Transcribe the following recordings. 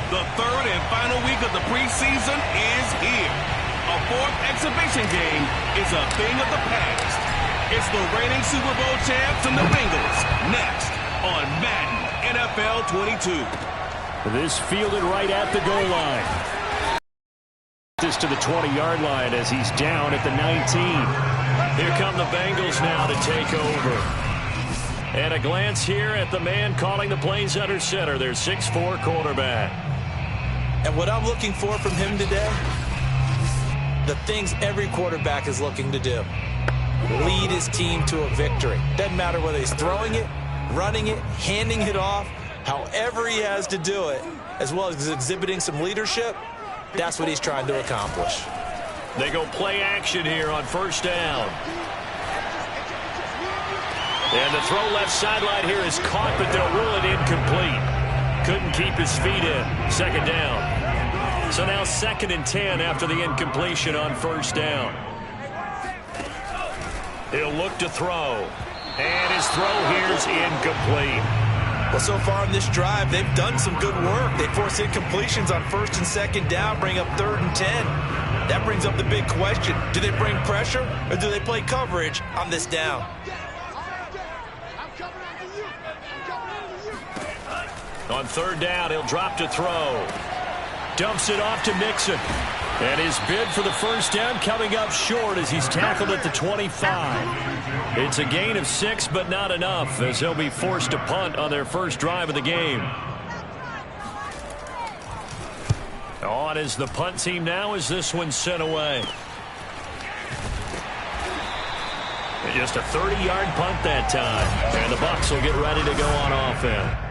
The third and final week of the preseason is here. A fourth exhibition game is a thing of the past. It's the reigning Super Bowl champs and the Bengals next on Madden NFL 22. This fielded right at the goal line. This to the 20-yard line as he's down at the 19. Here come the Bengals now to take over. And a glance here at the man calling the plays under center, their 6'4" quarterback. And what I'm looking for from him today, the things every quarterback is looking to do. Lead his team to a victory. Doesn't matter whether he's throwing it, running it, handing it off, however he has to do it, as well as exhibiting some leadership, that's what he's trying to accomplish. They go play action here on first down. And the throw left sideline here is caught, but they'll rule it incomplete. Couldn't keep his feet in. Second down. So now 2nd and 10 after the incompletion on first down. He'll look to throw. And his throw here is incomplete. Well, so far in this drive, they've done some good work. They force incompletions on 1st and 2nd down, bring up 3rd and 10. That brings up the big question. Do they bring pressure or do they play coverage on this down? On 3rd down, he'll drop to throw. Dumps it off to Mixon. And his bid for the first down coming up short as he's tackled at the 25. It's a gain of 6, but not enough as he'll be forced to punt on their first drive of the game. On is the punt team now as this one's sent away. And just a 30-yard punt that time. And the Bucs will get ready to go on offense.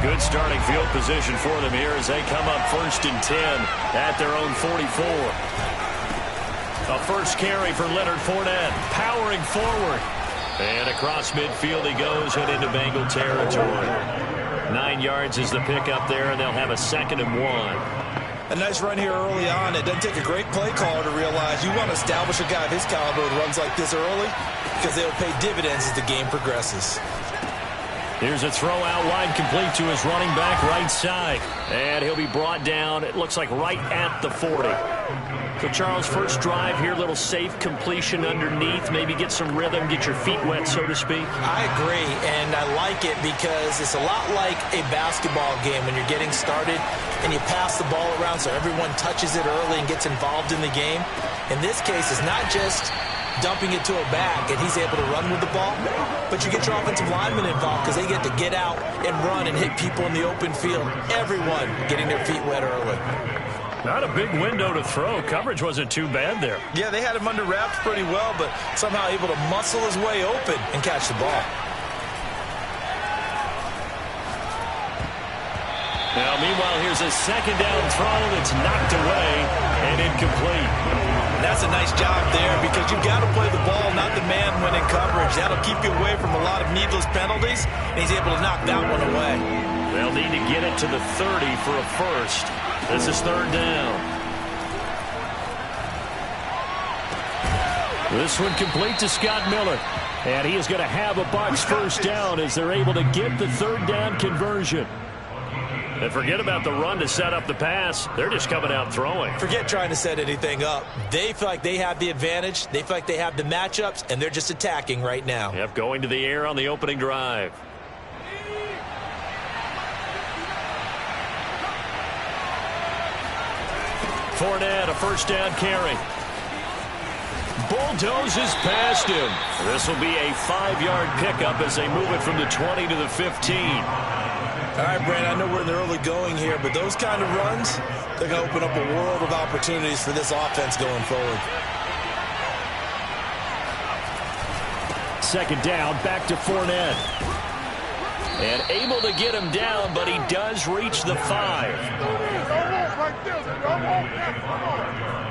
Good starting field position for them here as they come up 1st and 10 at their own 44. A first carry for Leonard Fournette, powering forward. And across midfield he goes and into Bengal territory. 9 yards is the pickup there, and they'll have a 2nd and 1. A nice run here early on. It doesn't take a great play caller to realize you want to establish a guy of his caliber with runs like this early because they will pay dividends as the game progresses. Here's a throw out wide, complete to his running back right side. And he'll be brought down, it looks like right at the 40. So, Charles, first drive here, little safe completion underneath. Maybe get some rhythm, get your feet wet, so to speak. I agree, and I like it because it's a lot like a basketball game when you're getting started and you pass the ball around so everyone touches it early and gets involved in the game. In this case, it's not just dumping it to a back and he's able to run with the ball, but you get your offensive linemen involved because they get to get out and run and hit people in the open field. Everyone getting their feet wet early. Not a big window to throw. Coverage wasn't too bad there. Yeah, they had him under wraps pretty well, but somehow able to muscle his way open and catch the ball. Now, meanwhile, here's a 2nd down throw that's knocked away and incomplete. That's a nice job there because you've got to play the ball, not the man when in coverage. That'll keep you away from a lot of needless penalties, and he's able to knock that one away. They'll need to get it to the 30 for a first. This is 3rd down. This one complete to Scott Miller. And he is going to have a Bucs first down as they're able to get the 3rd down conversion. And forget about the run to set up the pass. They're just coming out throwing. Forget trying to set anything up. They feel like they have the advantage. They feel like they have the matchups, and they're just attacking right now. Yep, going to the air on the opening drive. Fournette, a first down carry. Bulldozes past him. This will be a 5-yard pickup as they move it from the 20 to the 15. All right, Brent, I know we're in the early going here, but those kind of runs, they're going to open up a world of opportunities for this offense going forward. 2nd down, back to Fournette. And able to get him down, but he does reach the 5.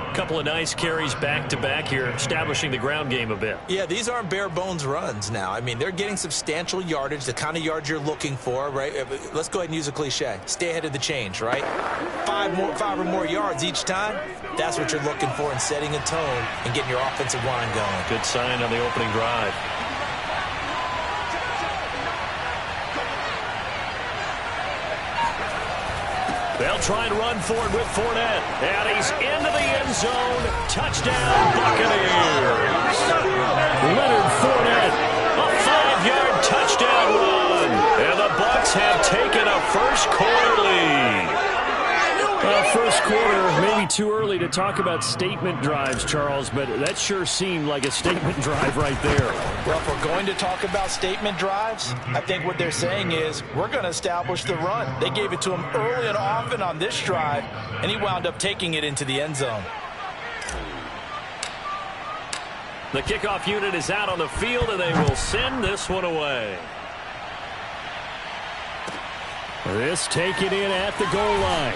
A couple of nice carries back-to-back here, establishing the ground game a bit. Yeah, these aren't bare-bones runs now. I mean, they're getting substantial yardage, the kind of yards you're looking for, right? Let's go ahead and use a cliche. Stay ahead of the change, right? 5 or more yards each time. That's what you're looking for in setting a tone and getting your offensive line going. Good sign on the opening drive. They'll try and run forward with Fournette. And he's into the end zone. Touchdown, Buccaneers. Leonard Fournette, a 5-yard touchdown run. And the Bucs have taken a first-quarter lead. First quarter, maybe too early to talk about statement drives, Charles, but that sure seemed like a statement drive right there. Well, if we're going to talk about statement drives, I think what they're saying is we're going to establish the run. They gave it to him early and often on this drive, and he wound up taking it into the end zone. The kickoff unit is out on the field, and they will send this one away. This taken in at the goal line.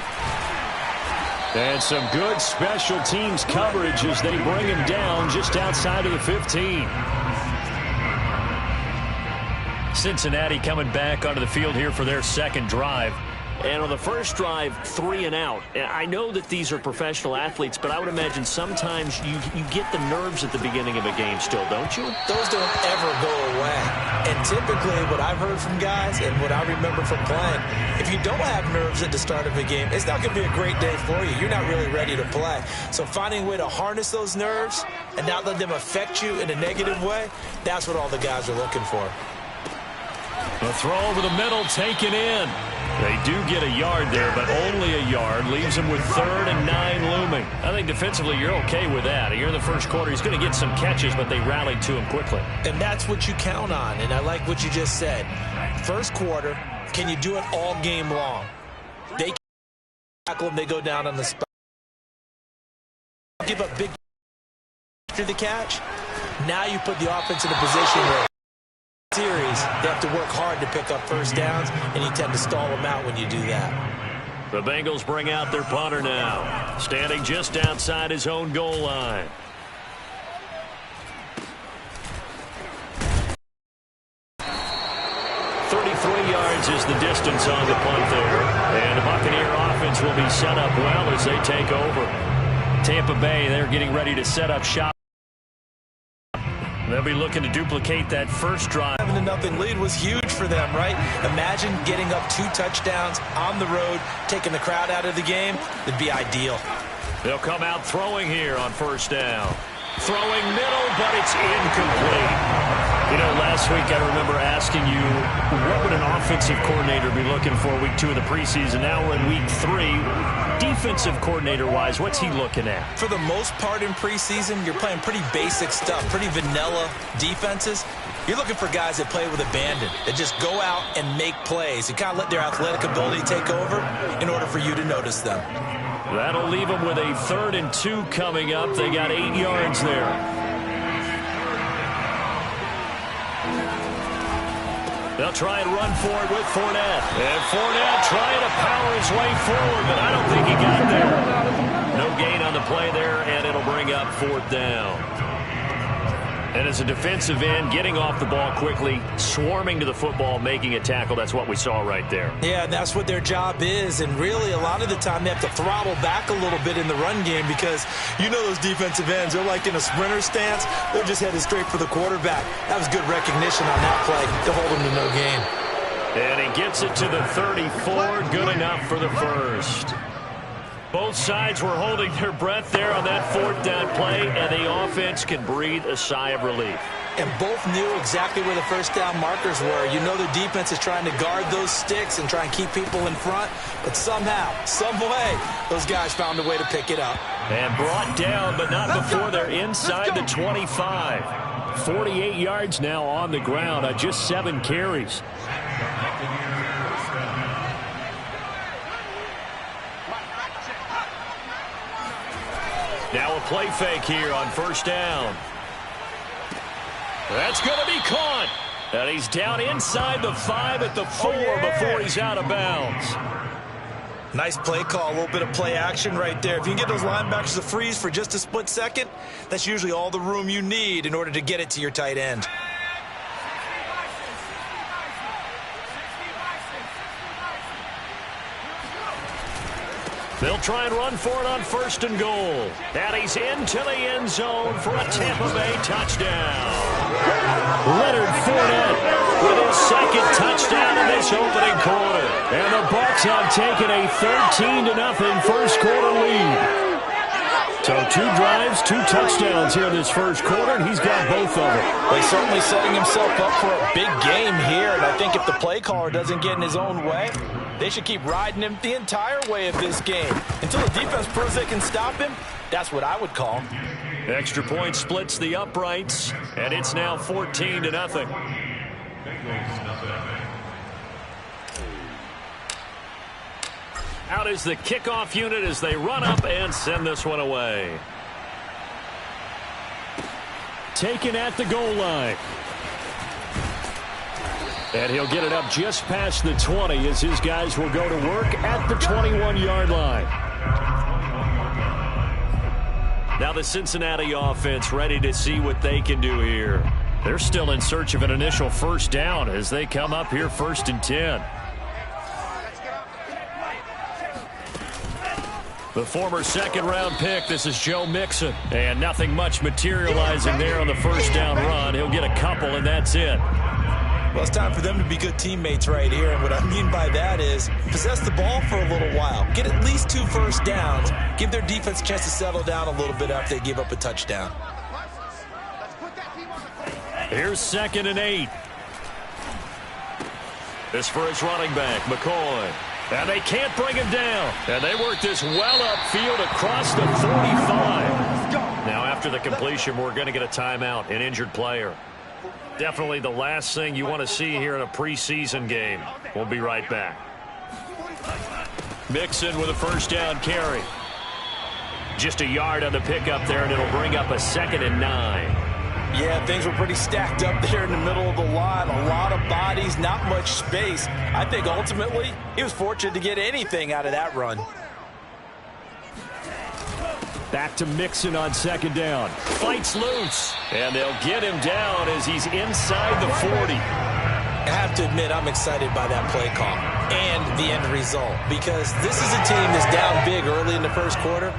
And some good special teams coverage as they bring him down just outside of the 15. Cincinnati coming back onto the field here for their second drive. And on the first drive, 3 and out. I know that these are professional athletes, but I would imagine sometimes you get the nerves at the beginning of a game still, don't you? Those don't ever go away. And typically what I've heard from guys and what I remember from playing, if you don't have nerves at the start of a game, it's not going to be a great day for you. You're not really ready to play. So finding a way to harness those nerves and not let them affect you in a negative way, that's what all the guys are looking for. The throw over the middle taken in. They do get a yard there, but only a yard. Leaves him with 3rd and 9 looming. I think defensively you're okay with that. Here in the first quarter, he's going to get some catches, but they rallied to him quickly. And that's what you count on, and I like what you just said. First quarter, can you do it all game long? They tackle them, they go down on the spot. Give up big after the catch. Now you put the offense in a position where series, they have to work hard to pick up first downs, and you tend to stall them out when you do that. The Bengals bring out their punter now, standing just outside his own goal line. Yards is the distance on the punt there. And the Buccaneer offense will be set up well as they take over. Tampa Bay, they're getting ready to set up shop. They'll be looking to duplicate that first drive. Having a 0-0 lead was huge for them, right? Imagine getting up 2 touchdowns on the road, taking the crowd out of the game. It'd be ideal. They'll come out throwing here on first down. Throwing middle, but it's incomplete. You know, last week I remember asking you, what would an offensive coordinator be looking for week 2 of the preseason? Now we're in week 3. Defensive coordinator-wise, what's he looking at? For the most part in preseason, you're playing pretty basic stuff, pretty vanilla defenses. You're looking for guys that play with abandon, that just go out and make plays and kind of let their athletic ability take over in order for you to notice them. That'll leave them with a 3rd and 2 coming up. They got 8 yards there. They'll try and run forward with Fournette. And Fournette trying to power his way forward, but I don't think he got there. No gain on the play there, and it'll bring up 4th down. And as a defensive end, getting off the ball quickly, swarming to the football, making a tackle, that's what we saw right there. Yeah, and that's what their job is. And really, a lot of the time, they have to throttle back a little bit in the run game because you know those defensive ends, they're like in a sprinter stance. They're just headed straight for the quarterback. That was good recognition on that play to hold them to no gain. And he gets it to the 34, good enough for the first. Both sides were holding their breath there on that 4th down play, and the offense can breathe a sigh of relief. And both knew exactly where the first down markers were. You know the defense is trying to guard those sticks and try and keep people in front, but somehow, some way, those guys found a way to pick it up. And brought down, but not before they're inside the 25. 48 yards now on the ground on just 7 carries. Now a play fake here on first down. That's going to be caught. And he's down inside the 5 at the 4 before he's out of bounds. Nice play call, a little bit of play action right there. If you can get those linebackers to freeze for just a split second, that's usually all the room you need in order to get it to your tight end. They'll try and run for it on 1st and goal. And he's into the end zone for a Tampa Bay touchdown. Leonard Fournette with his 2nd touchdown in this opening quarter. And the Bucs have taken a 13-0 first quarter lead. So 2 drives, 2 touchdowns here in this first quarter, and he's got both of them. Well, he's certainly setting himself up for a big game here, and I think if the play caller doesn't get in his own way, they should keep riding him the entire way of this game. Until the defense proves they can stop him, that's what I would call. Extra point splits the uprights, and it's now 14-0. Out is the kickoff unit as they run up and send this one away. Taken at the goal line. And he'll get it up just past the 20 as his guys will go to work at the 21-yard line. Now the Cincinnati offense ready to see what they can do here. They're still in search of an initial first down as they come up here 1st and 10. The former 2nd-round pick, this is Joe Mixon. And nothing much materializing there on the first down run. He'll get a couple, and that's it. Well, it's time for them to be good teammates right here. And what I mean by that is possess the ball for a little while. Get at least 2 first downs. Give their defense a chance to settle down a little bit after they give up a touchdown. Here's 2nd and 8. This for his running back, McCoy. And they can't bring him down. And they work this well upfield across the 45. Now after the completion, we're going to get a timeout, an injured player. Definitely the last thing you want to see here in a preseason game. We'll be right back. Mixon with a first down carry. Just a yard on the pickup there, and it'll bring up a 2nd and 9. Yeah, things were pretty stacked up there in the middle of the line. A lot of bodies, not much space. I think ultimately he was fortunate to get anything out of that run. Back to Mixon on 2nd down. Fights loose. And they'll get him down as he's inside the 40. I have to admit, I'm excited by that play call and the end result, because this is a team that's down big early in the first quarter.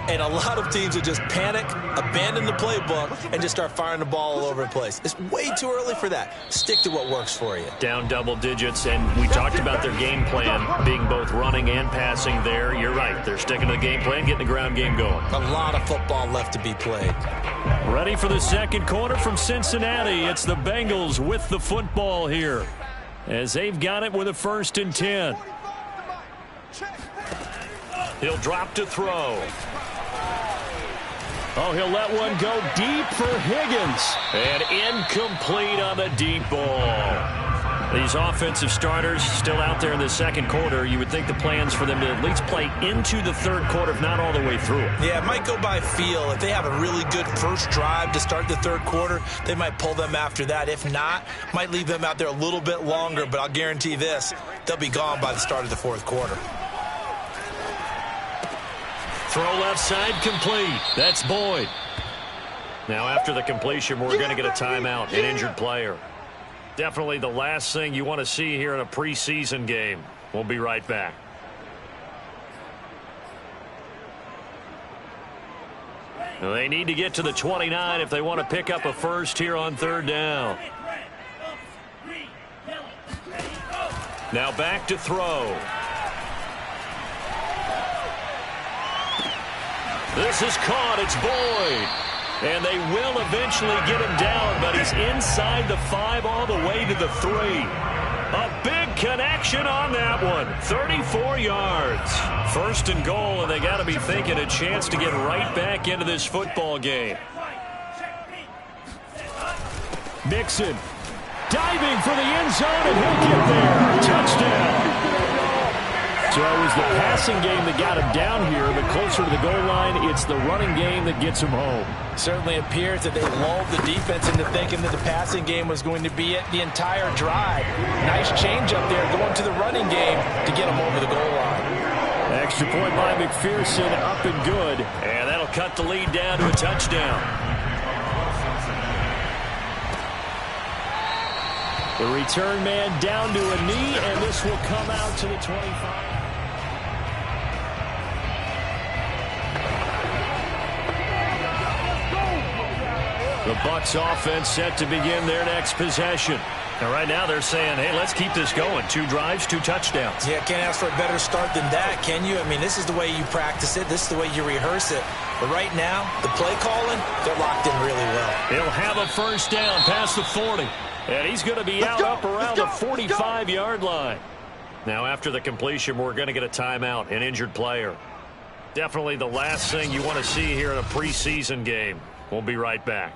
And a lot of teams will just panic, abandon the playbook, and just start firing the ball all over the place. It's way too early for that. Stick to what works for you. Down double digits, and we talked about their game plan being both running and passing there. You're right. They're sticking to the game plan, getting the ground game going. A lot of football left to be played. Ready for the second quarter from Cincinnati. It's the Bengals with the football here as they've got it with a 1st and 10. He'll drop to throw. Oh, he'll let one go deep for Higgins. And incomplete on the deep ball. These offensive starters still out there in the second quarter. You would think the plan's for them to at least play into the third quarter, if not all the way through it. Yeah, it might go by feel. If they have a really good first drive to start the third quarter, they might pull them after that. If not, might leave them out there a little bit longer. But I'll guarantee this, they'll be gone by the start of the fourth quarter. Throw left side complete. That's Boyd. Now after the completion, we're going to get a timeout, an injured player. Definitely the last thing you want to see here in a preseason game. We'll be right back. They need to get to the 29 if they want to pick up a first here on 3rd down. Now back to throw. This is caught. It's Boyd. And they will eventually get him down, but he's inside the 5 all the way to the 3. A big connection on that one. 34 yards. 1st and goal, and they got to be thinking a chance to get right back into this football game. Mixon diving for the end zone, and he'll get there. Touchdown. So it was the passing game that got him down here, but closer to the goal line, it's the running game that gets him home. Certainly appears that they lulled the defense into thinking that the passing game was going to be it the entire drive. Nice change up there going to the running game to get him over the goal line. Extra point by McPherson, up and good. And that'll cut the lead down to a touchdown. The return man down to a knee, and this will come out to the 25. The Bucs offense set to begin their next possession. And right now they're saying, hey, let's keep this going. 2 drives, 2 touchdowns. Yeah, can't ask for a better start than that, can you? I mean, this is the way you practice it. This is the way you rehearse it. But right now, the play calling, they're locked in really well. He'll have a first down past the 40. And he's going to be out up around the 45-yard line. Now, after the completion, we're going to get a timeout, an injured player. Definitely the last thing you want to see here in a preseason game. We'll be right back.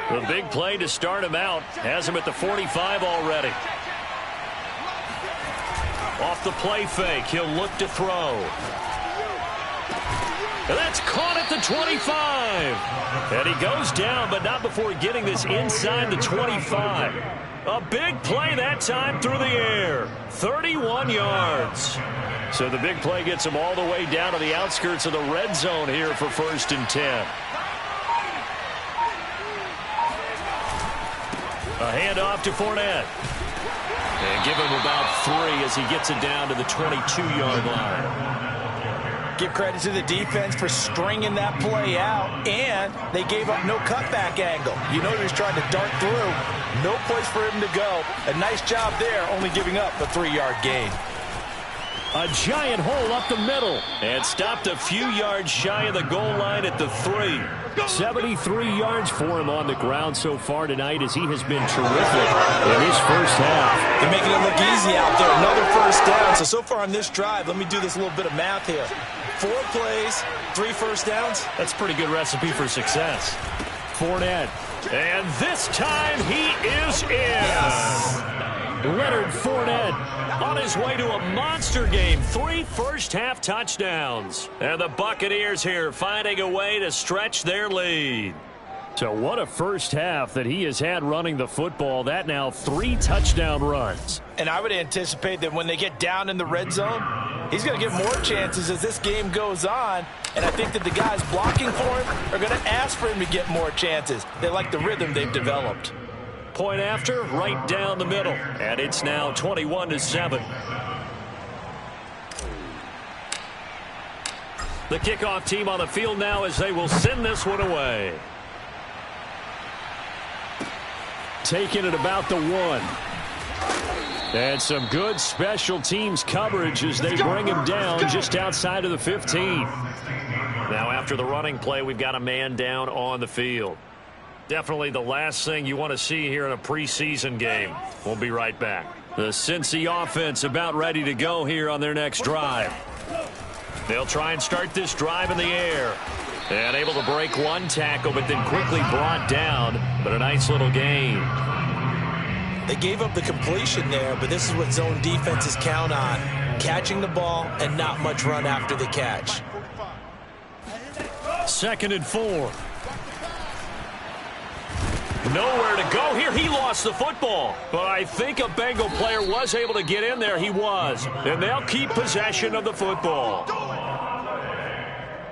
The big play to start him out has him at the 45 already. Off the play fake, he'll look to throw. And that's caught at the 25. And he goes down, but not before getting this inside the 25. A big play that time through the air. 31 yards. So the big play gets him all the way down to the outskirts of the red zone here for 1st and 10. A handoff to Fournette. And give him about 3 as he gets it down to the 22-yard line. Give credit to the defense for stringing that play out, and they gave up no cutback angle. You know he was trying to dart through. No place for him to go. A nice job there, only giving up a 3-yard gain. A giant hole up the middle. And stopped a few yards shy of the goal line at the 3. 73 yards for him on the ground so far tonight as he has been terrific in his first half. They're making it look easy out there. Another first down. So far on this drive, let me do this little bit of math here. 4 plays, 3 first downs. That's a pretty good recipe for success. Fournette. And this time he is in. Yes. Leonard Fournette on his way to a monster game. 3 first-half touchdowns. And the Buccaneers here finding a way to stretch their lead. So what a first half that he has had running the football. That now 3 touchdown runs. And I would anticipate that when they get down in the red zone, he's going to get more chances as this game goes on. And I think that the guys blocking for him are going to ask for him to get more chances. They like the rhythm they've developed. Point after, right down the middle. And it's now 21-7. The kickoff team on the field now as they will send this one away. Taking it about the 1. And some good special teams coverage as they bring him down just outside of the 15. Now after the running play, we've got a man down on the field. Definitely the last thing you want to see here in a preseason game. We'll be right back. The Cincy offense about ready to go here on their next drive. They'll try and start this drive in the air. And able to break 1 tackle, but then quickly brought down. But a nice little gain. They gave up the completion there, but this is what zone defenses count on. Catching the ball and not much run after the catch. 2nd and 4. Nowhere to go here. He lost the football. But I think a Bengal player was able to get in there. He was. And they'll keep possession of the football.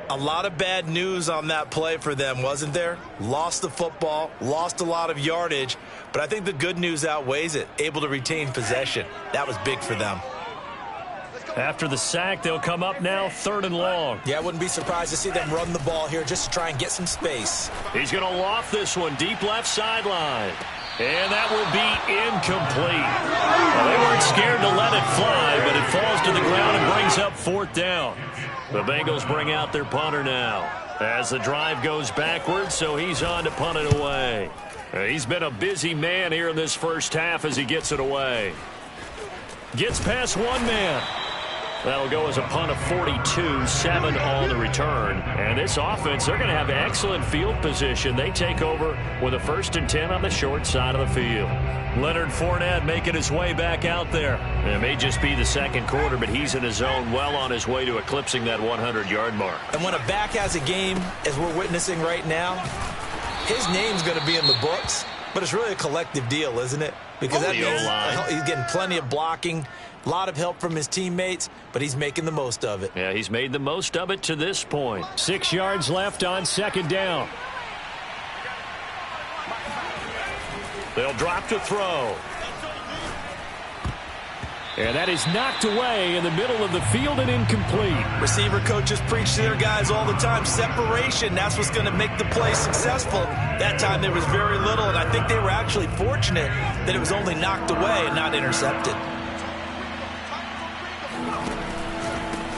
A lot of bad news on that play for them, wasn't there? Lost the football, lost a lot of yardage. But I think the good news outweighs it. Able to retain possession. That was big for them. After the sack, they'll come up now 3rd and long. Yeah, I wouldn't be surprised to see them run the ball here just to try and get some space. He's going to loft this one deep left sideline. And that will be incomplete. Well, they weren't scared to let it fly, but it falls to the ground and brings up 4th down. The Bengals bring out their punter now as the drive goes backwards, so he's on to punt it away. He's been a busy man here in this first half as he gets it away. Gets past one man. That'll go as a punt of 42, 7 on the return. And this offense, they're going to have excellent field position. They take over with a 1st and 10 on the short side of the field. Leonard Fournette making his way back out there. It may just be the second quarter, but he's in his zone, well on his way to eclipsing that 100-yard mark. And when a back has a game, as we're witnessing right now, his name's going to be in the books, but it's really a collective deal, isn't it? Because that means he's getting plenty of blocking, a lot of help from his teammates, but he's making the most of it. Yeah, he's made the most of it to this point. 6 yards left on 2nd down. They'll drop to throw. And that is knocked away in the middle of the field and incomplete. Receiver coaches preach to their guys all the time. Separation, that's what's going to make the play successful. That time there was very little, and I think they were actually fortunate that it was only knocked away and not intercepted.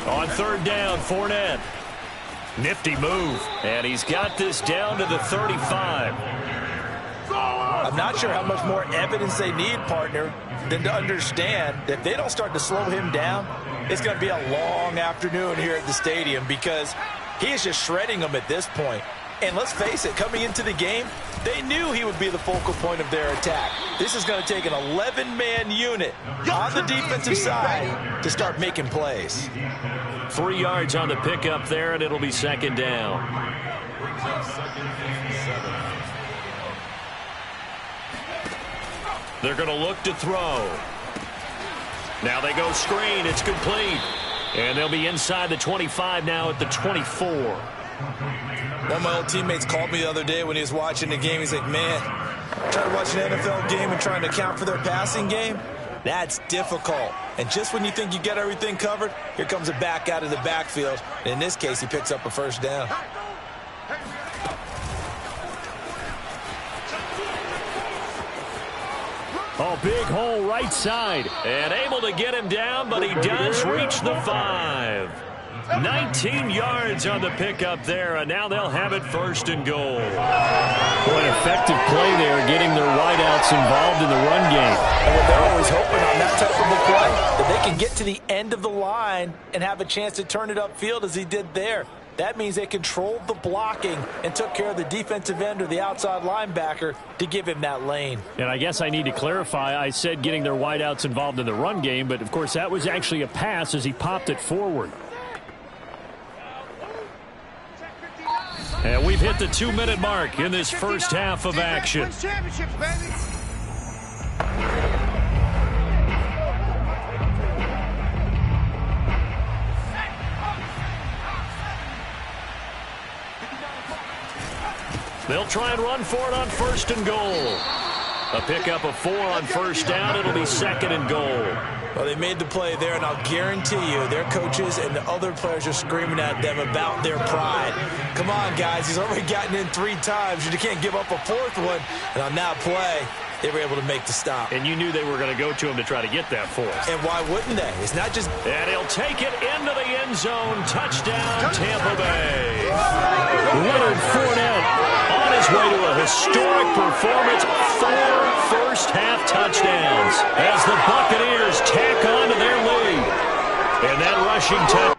On 3rd down, Fournette. Nifty move. And he's got this down to the 35. I'm not sure how much more evidence they need, partner, than to understand that if they don't start to slow him down, it's going to be a long afternoon here at the stadium because he is just shredding them at this point. And let's face it, coming into the game, they knew he would be the focal point of their attack. This is going to take an 11-man unit on the defensive side to start making plays. 3 yards on the pickup there, and it'll be 2nd down. They're going to look to throw. Now they go screen. It's complete. And they'll be inside the 25 now at the 24. One of my old teammates called me the other day when he was watching the game. He's like, man, trying to watch an NFL game and trying to account for their passing game, that's difficult. And just when you think you get everything covered, here comes a back out of the backfield. And in this case, he picks up a 1st down. Oh, big hole right side. And able to get him down, but he does reach the 5. 19 yards on the pickup there, and now they'll have it 1st and goal. What an effective play there, getting their wideouts involved in the run game. And what they're always hoping on that type of a play, that they can get to the end of the line and have a chance to turn it upfield as he did there. That means they controlled the blocking and took care of the defensive end or the outside linebacker to give him that lane. And I guess I need to clarify, I said getting their wideouts involved in the run game, but of course that was actually a pass as he popped it forward. And we've hit the 2-minute mark in this first half of action. They'll try and run for it on 1st and goal. A pickup of 4 on 1st down. It'll be 2nd and goal. Well, they made the play there, and I'll guarantee you their coaches and the other players are screaming at them about their pride. Come on, guys. He's already gotten in 3 times. You can't give up a 4th one. And on that play, they were able to make the stop. And you knew they were going to go to him to try to get that 4th. And why wouldn't they? It's not just... And he'll take it into the end zone. Touchdown, Tampa Bay. Leonard Fournette on his way to a historic performance. 4 first-half touchdowns as the Buccaneers tack on to their lead. And that rushing touchdown.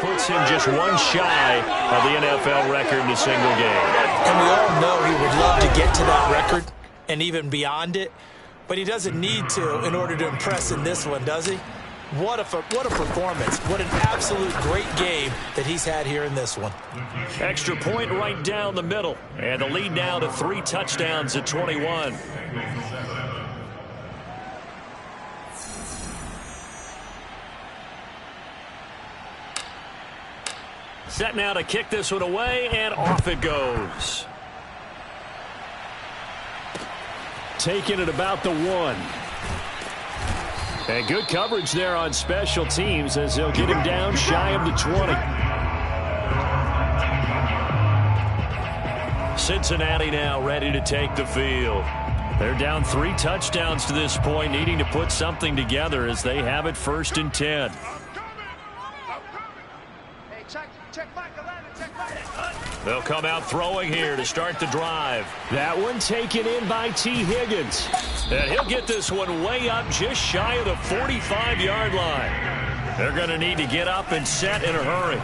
Puts him just 1 shy of the NFL record in a single game. And we all know he would love to get to that record and even beyond it, but he doesn't need to in order to impress in this one, does he? What a performance. What an absolute great game that he's had here in this one. Extra point right down the middle. And the lead now to 3 touchdowns at 21. Set now to kick this one away, and off it goes. Taking it about the 1. And good coverage there on special teams as they'll get him down shy of the 20. Cincinnati now ready to take the field. They're down 3 touchdowns to this point, needing to put something together as they have it 1st and 10. Hey, check. They'll come out throwing here to start the drive. That one taken in by T. Higgins. And he'll get this one way up just shy of the 45-yard line. They're going to need to get up and set in a hurry.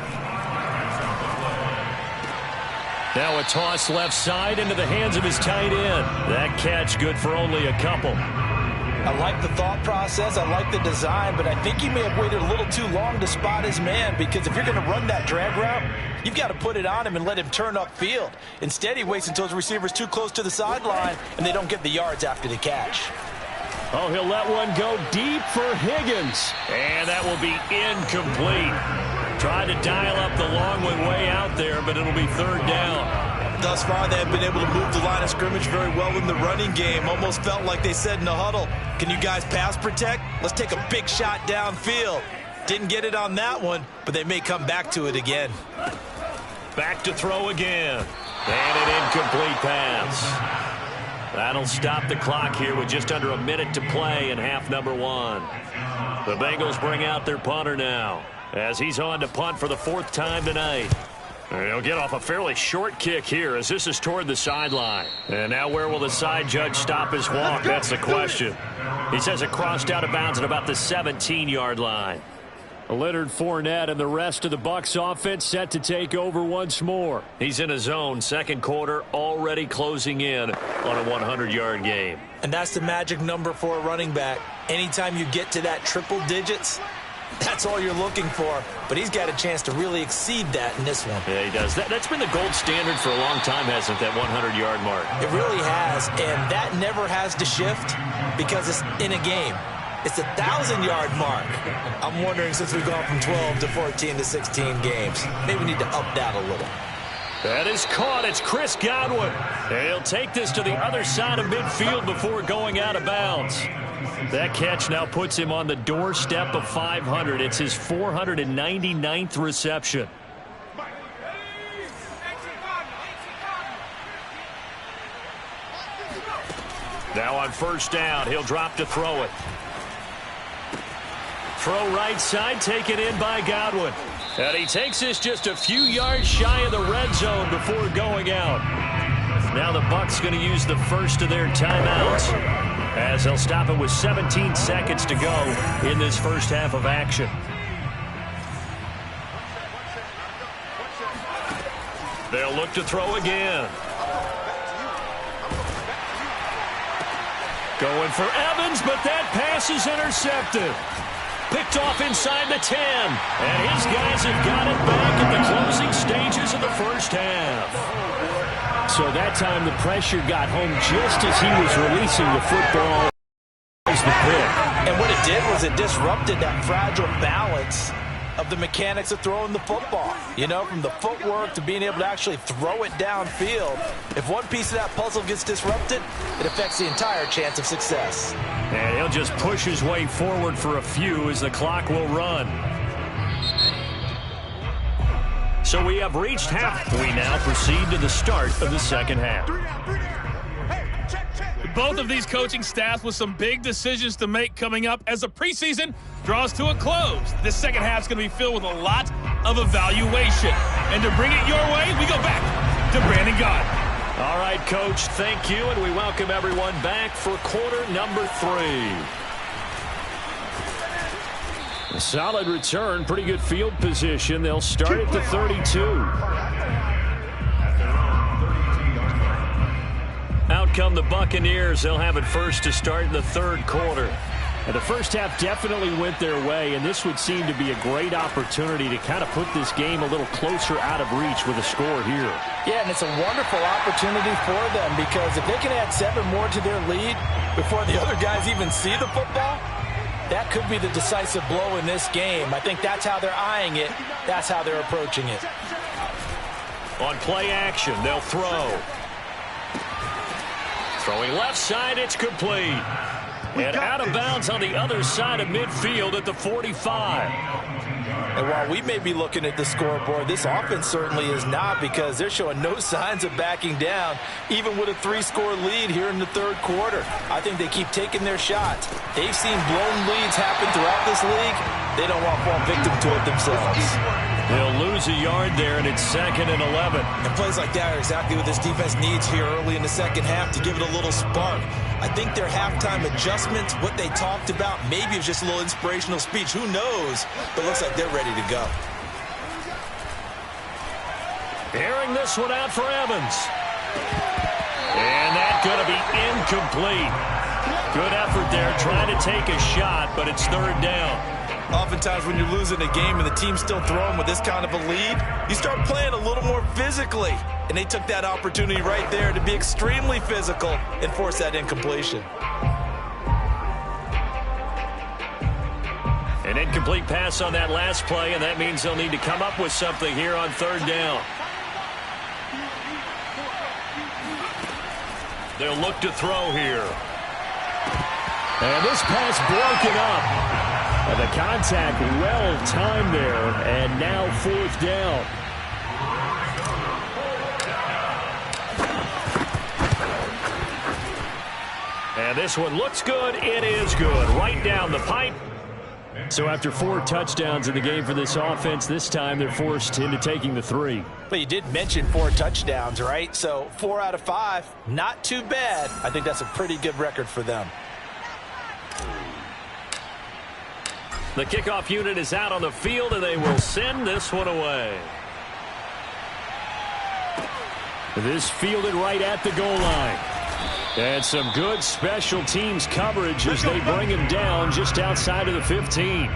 Now a toss left side into the hands of his tight end. That catch good for only a couple. I like the thought process. I like the design, but I think he may have waited a little too long to spot his man, because if you're going to run that drag route, you've got to put it on him and let him turn upfield. Instead, he waits until his receiver's too close to the sideline, and they don't get the yards after the catch. Oh, he'll let one go deep for Higgins. And that will be incomplete. Tried to dial up the long one way out there, but it'll be third down. Thus far, they have been able to move the line of scrimmage very well in the running game. Almost felt like they said in the huddle, can you guys pass protect? Let's take a big shot downfield. Didn't get it on that one, but they may come back to it again. Back to throw again. And an incomplete pass. That'll stop the clock here with just under a minute to play in half number one. The Bengals bring out their punter now, as he's on to punt for the fourth time tonight. He'll get off a fairly short kick here, as this is toward the sideline. And now where will the side judge stop his walk? That's the question. He says it crossed out of bounds at about the 17-yard line. Leonard Fournette and the rest of the Bucs offense set to take over once more. He's in his zone, second quarter, already closing in on a 100-yard game. And that's the magic number for a running back. Anytime you get to that triple digits, that's all you're looking for. But he's got a chance to really exceed that in this one. Yeah, he does. That's been the gold standard for a long time, hasn't it, that 100-yard mark? It really has, and that never has to shift because it's in a game. It's a 1,000-yard mark. I'm wondering, since we've gone from 12 to 14 to 16 games, maybe we need to up that a little. That is caught. It's Chris Godwin. And he'll take this to the other side of midfield before going out of bounds. That catch now puts him on the doorstep of 500. It's his 499th reception. Now on first down, he'll drop to throw it. Throw right side, taken in by Godwin. And he takes this just a few yards shy of the red zone before going out. Now the Bucs going to use the first of their timeouts, as they'll stop it with 17 seconds to go in this first half of action. They'll look to throw again. Going for Evans, but that pass is intercepted. Picked off inside the 10. And his guys have got it back at the closing stages of the first half. So that time the pressure got home just as he was releasing the football. The pick. And what it did was it disrupted that fragile balance of the mechanics of throwing the football. You know, from the footwork to being able to actually throw it downfield. If one piece of that puzzle gets disrupted, it affects the entire chance of success. And he'll just push his way forward for a few as the clock will run. So we have reached half. We now proceed to the start of the second half. Both of these coaching staffs with some big decisions to make coming up as the preseason draws to a close. This second half is going to be filled with a lot of evaluation. And to bring it your way, we go back to Brandon Gaudin. All right, Coach, thank you, and we welcome everyone back for quarter number 3. A solid return, pretty good field position. They'll start at the 32. Out come the Buccaneers. They'll have it first to start in the third quarter. And the first half definitely went their way, and this would seem to be a great opportunity to kind of put this game a little closer out of reach with a score here. Yeah, and it's a wonderful opportunity for them, because if they can add 7 more to their lead before the other guys even see the football, that could be the decisive blow in this game. I think that's how they're eyeing it. That's how they're approaching it. On play action, they'll throw. Throwing left side, it's complete. And out of bounds on the other side of midfield at the 45. And while we may be looking at the scoreboard, this offense certainly is not, because they're showing no signs of backing down, even with a 3-score lead here in the third quarter. I think they keep taking their shots. They've seen blown leads happen throughout this league. They don't want to fall victim to it themselves. They'll lose a yard there, and it's 2nd and 11. And plays like that are exactly what this defense needs here early in the second half to give it a little spark. I think their halftime adjustments, what they talked about, maybe it was just a little inspirational speech. Who knows? But it looks like they're ready to go. Airing this one out for Evans. And that's going to be incomplete. Good effort there, trying to take a shot, but it's 3rd down. Oftentimes when you're losing a game and the team's still throwing with this kind of a lead, you start playing a little more physically. And they took that opportunity right there to be extremely physical and force that incompletion. An incomplete pass on that last play, and that means they'll need to come up with something here on 3rd down. They'll look to throw here. And this pass broken up. And the contact well timed there, and now 4th down. And this one looks good. It is good. Right down the pipe. So after 4 touchdowns in the game for this offense, this time they're forced into taking the 3. But you did mention 4 touchdowns, right? So 4 out of 5, not too bad. I think that's a pretty good record for them. The kickoff unit is out on the field, and they will send this one away. This fielded right at the goal line. And some good special teams coverage as they bring him down just outside of the 15.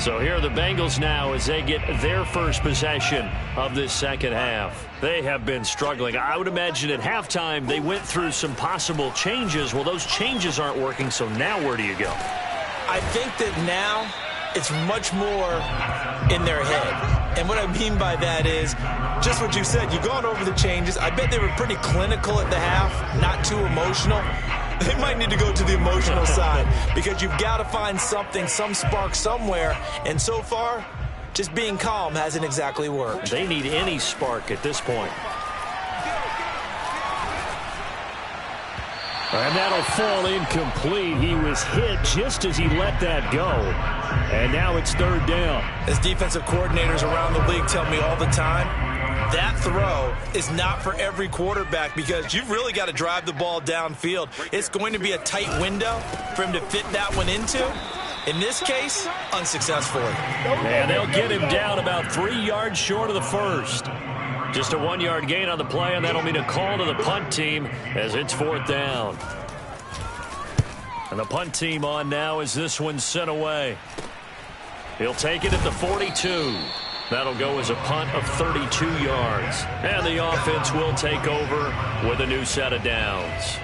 So here are the Bengals now as they get their first possession of this second half. They have been struggling. I would imagine at halftime they went through some possible changes. Well, those changes aren't working, so now where do you go? I think that now it's much more in their head. And what I mean by that is just what you said. You've gone over the changes. I bet they were pretty clinical at the half, not too emotional. They might need to go to the emotional side because you've got to find something, some spark somewhere. And so far, just being calm hasn't exactly worked. They need any spark at this point. And that'll fall incomplete. He was hit just as he let that go. And now it's 3rd down. As defensive coordinators around the league tell me all the time, that throw is not for every quarterback because you've really got to drive the ball downfield. It's going to be a tight window for him to fit that one into. In this case, unsuccessfully. And they'll get him down about 3 yards short of the first. Just a 1-yard gain on the play, and that'll mean a call to the punt team as it's 4th down. And the punt team on now as this one's sent away. He'll take it at the 42. That'll go as a punt of 32 yards. And the offense will take over with a new set of downs.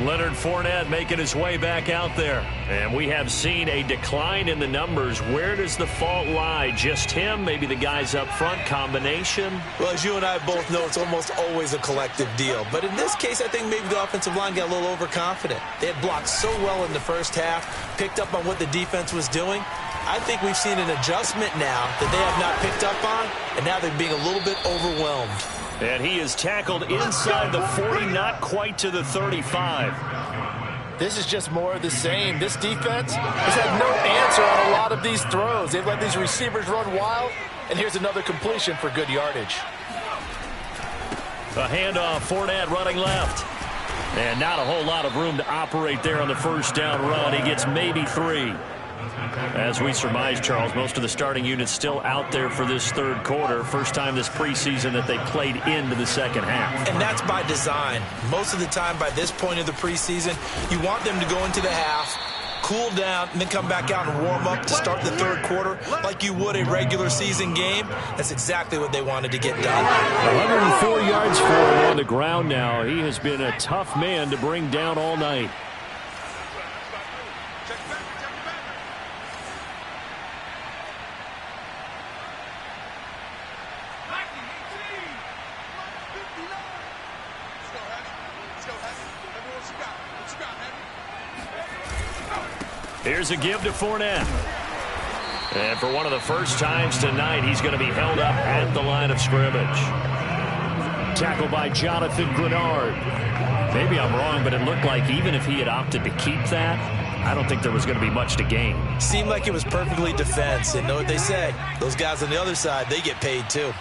Leonard Fournette making his way back out there. And we have seen a decline in the numbers. Where does the fault lie? Just him? Maybe the guys up front? Combination? Well, as you and I both know, it's almost always a collective deal. But in this case, I think maybe the offensive line got a little overconfident. They had blocked so well in the first half, picked up on what the defense was doing. I think we've seen an adjustment now that they have not picked up on, and now they're being a little bit overwhelmed. And he is tackled inside the 40, not quite to the 35. This is just more of the same. This defense has had no answer on a lot of these throws. They've let these receivers run wild, and here's another completion for good yardage. A handoff, Fournette running left. And not a whole lot of room to operate there on the first down run. He gets maybe 3. As we surmise, Charles, most of the starting units still out there for this third quarter. First time this preseason that they played into the second half. And that's by design. Most of the time by this point of the preseason, you want them to go into the half, cool down, and then come back out and warm up to start the third quarter like you would a regular season game. That's exactly what they wanted to get done. 104 yards for him on the ground now. He has been a tough man to bring down all night. Here's a give to Fournette. And for one of the first times tonight, he's going to be held up at the line of scrimmage. Tackled by Jonathan Grenard. Maybe I'm wrong, but it looked like even if he had opted to keep that, I don't think there was going to be much to gain. Seemed like it was perfectly defense. And know what they say, those guys on the other side, they get paid too.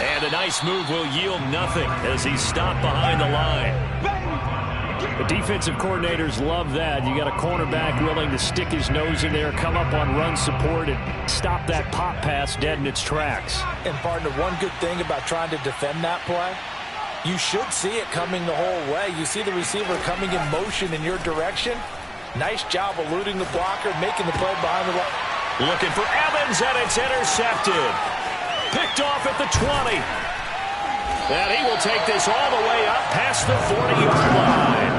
And a nice move will yield nothing as he's stopped behind the line. The defensive coordinators love that. You got a cornerback willing to stick his nose in there, come up on run support, and stop that pop pass dead in its tracks. And partner, one good thing about trying to defend that play, you should see it coming the whole way. You see the receiver coming in motion in your direction. Nice job eluding the blocker, making the play behind the line. Looking for Evans, and it's intercepted. Picked off at the 20. And he will take this all the way up past the 40-yard line.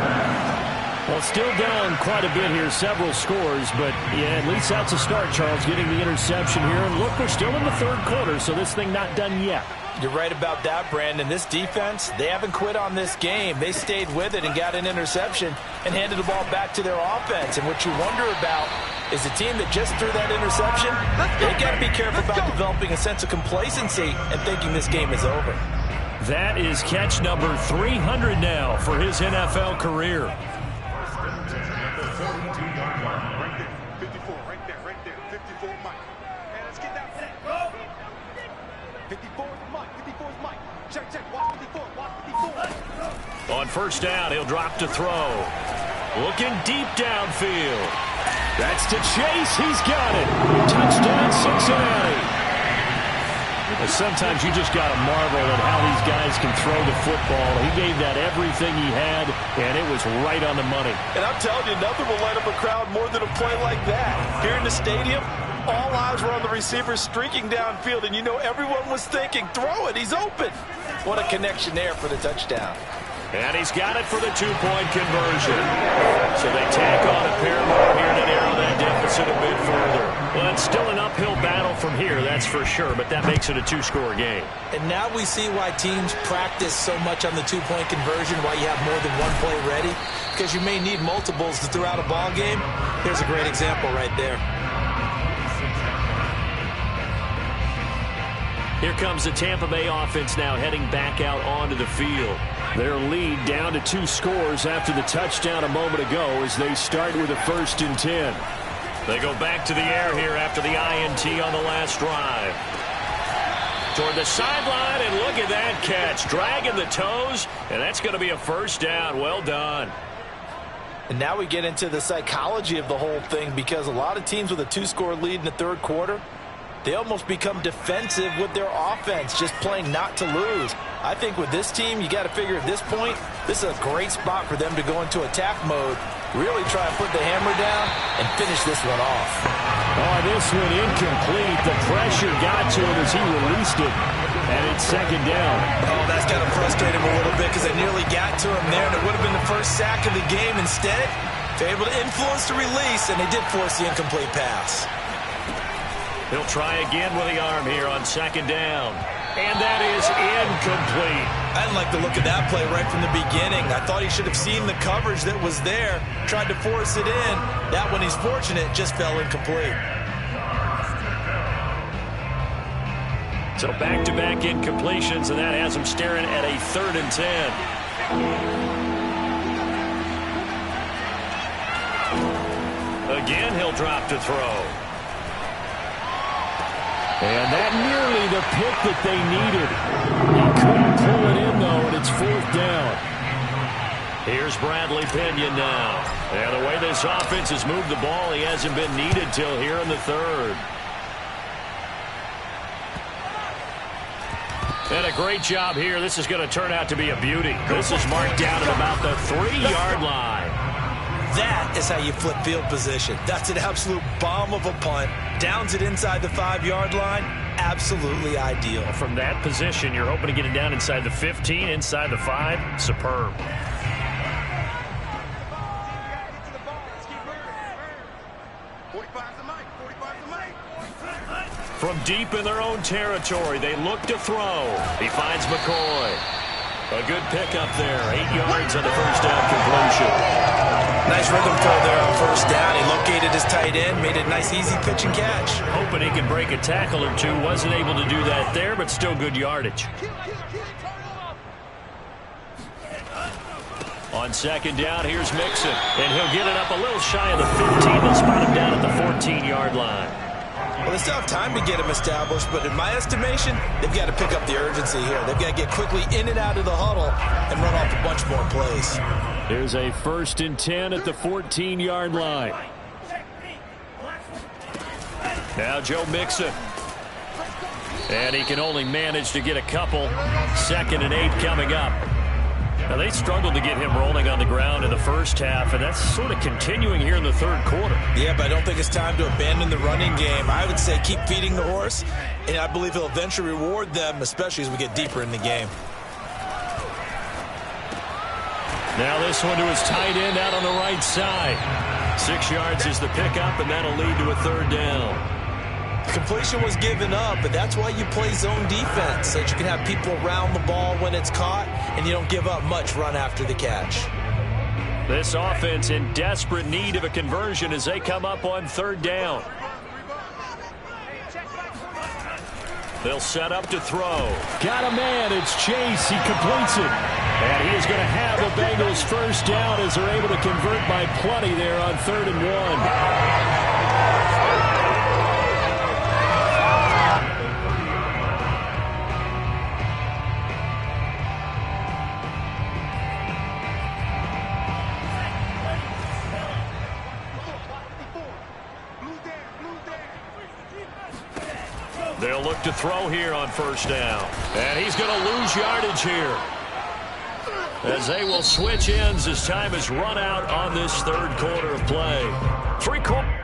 Well, still down quite a bit here, several scores, but yeah, at least that's a start, Charles, getting the interception here. And look, we're still in the third quarter, so this thing not done yet. You're right about that, Brandon. This defense, they haven't quit on this game. They stayed with it and got an interception and handed the ball back to their offense. And what you wonder about is the team that just threw that interception, they got to be careful about developing a sense of complacency and thinking this game is over. That is catch number 300 now for his NFL career. 54's Mike. Check. Watch 54. On first down, he'll drop to throw. Looking deep downfield. That's to Chase. He's got it. Touchdown, Cincinnati. Sometimes you just got to marvel at how these guys can throw the football. He gave that everything he had, and it was right on the money. And I'm telling you, nothing will light up a crowd more than a play like that. Here in the stadium, all eyes were on the receiver streaking downfield, and you know everyone was thinking, throw it, he's open. What a connection there for the touchdown. And he's got it for the two-point conversion. So they tack on a pair more here to narrow that deficit a bit further. Well, it's still an uphill battle from here, that's for sure, but that makes it a two-score game. And now we see why teams practice so much on the two-point conversion, why you have more than one play ready, because you may need multiples to throw out a ball game. Here's a great example right there. Here comes the Tampa Bay offense now heading back out onto the field. Their lead down to 2 scores after the touchdown a moment ago as they start with a 1st and 10. They go back to the air here after the INT on the last drive. Toward the sideline, and look at that catch. Dragging the toes, and that's going to be a 1st down. Well done. And now we get into the psychology of the whole thing, because a lot of teams with a 2-score lead in the third quarter, they almost become defensive with their offense, just playing not to lose. I think with this team, you got to figure at this point, this is a great spot for them to go into attack mode, really try and put the hammer down and finish this one off. Oh, this one incomplete. The pressure got to him as he released it, and it's 2nd down. Oh, that's got to frustrate him a little bit because they nearly got to him there, and it would have been the first sack of the game. Instead, they're able to influence the release, and they did force the incomplete pass. He'll try again with the arm here on 2nd down. And that is incomplete. I didn't like the look of that play right from the beginning. I thought he should have seen the coverage that was there, tried to force it in. That one, he's fortunate, just fell incomplete. So back-to-back incompletions, and that has him staring at a 3rd and 10. Again, he'll drop to throw. And that nearly the pick that they needed. He couldn't pull it in, though, and it's 4th down. Here's Bradley Pinion now. And the way this offense has moved the ball, he hasn't been needed till here in the 3rd. And a great job here. This is going to turn out to be a beauty. This is marked down at about the 3-yard line. That is how you flip field position. That's an absolute bomb of a punt. Downs it inside the 5-yard line. Absolutely ideal. From that position, you're hoping to get it down inside the 15, inside the 5. Superb. From deep in their own territory, they look to throw. He finds McCoy. A good pickup there. 8 yards on the first down completion. Nice rhythm throw there on first down. He located his tight end, made it a nice, easy pitch and catch. Hoping he can break a tackle or two. Wasn't able to do that there, but still good yardage. On second down, here's Mixon. And he'll get it up a little shy of the 15. They'll spot him down at the 14-yard line. Well, they still have time to get him established, but in my estimation, they've got to pick up the urgency here. They've got to get quickly in and out of the huddle and run off a bunch more plays. Here's a 1st and 10 at the 14-yard line. Now Joe Mixon. And he can only manage to get a couple. 2nd and 8 coming up. Now, they struggled to get him rolling on the ground in the first half, and that's sort of continuing here in the third quarter. Yeah, but I don't think it's time to abandon the running game. I would say keep feeding the horse, and I believe he'll eventually reward them, especially as we get deeper in the game. Now this one to his tight end out on the right side. 6 yards is the pickup, and that'll lead to a 3rd down. Completion was given up, but that's why you play zone defense, so that you can have people around the ball when it's caught, and you don't give up much run after the catch. This offense in desperate need of a conversion as they come up on 3rd down. They'll set up to throw. Got a man. It's Chase. He completes it. And he is going to have the Bengals 1st down as they're able to convert by plenty there on 3rd and 1. They'll look to throw here on 1st down. And he's going to lose yardage here, as they will switch ends as time has run out on this 3rd quarter of play. 3 quarters.